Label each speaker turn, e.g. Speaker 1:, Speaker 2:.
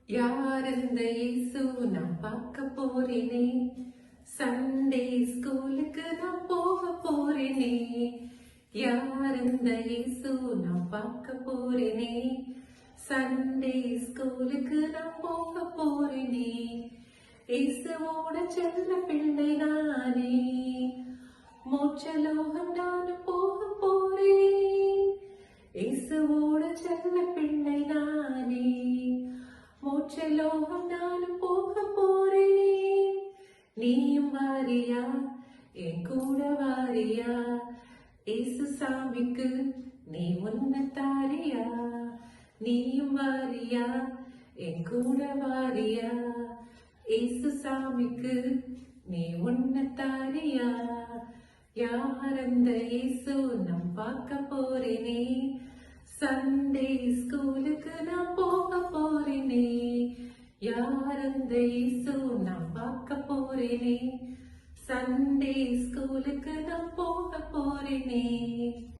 Speaker 1: யார் இந்த இயேசு நான் பார்க்க போறேனே, சண்டே ஸ்கூலுக்கு நான் போக போறேனே. யார் இந்த இயேசு நான் பார்க்க போறேனே, சண்டே ஸ்கூலுக்கு நான் போக போறேனே. இயேசுவோட செல்ல பிள்ளை நானே, மோட்சலோகம் நானும் போக போறேன். இயேசுவோட செல்ல பிள்ளை நானே, மோட்சலோகம் நானும் போக போறேன். நீயும் வாரியா, என் கூட வாரியா, இயேசு சாமிக்கு நீ உன்னை தாரியா. நீயும் வாரியா, என் கூட வாரியா, இயேசு சாமிக்கு நீ உன்னை தாரியா. யார் அந்த இயேசு நான் பார்க்க போறேனே, சண்டே ஸ்கூலுக்கு நான் போக போறேனே. யார் அந்த இயேசு நான் பார்க்க போறேனே, சண்டே ஸ்கூலுக்கு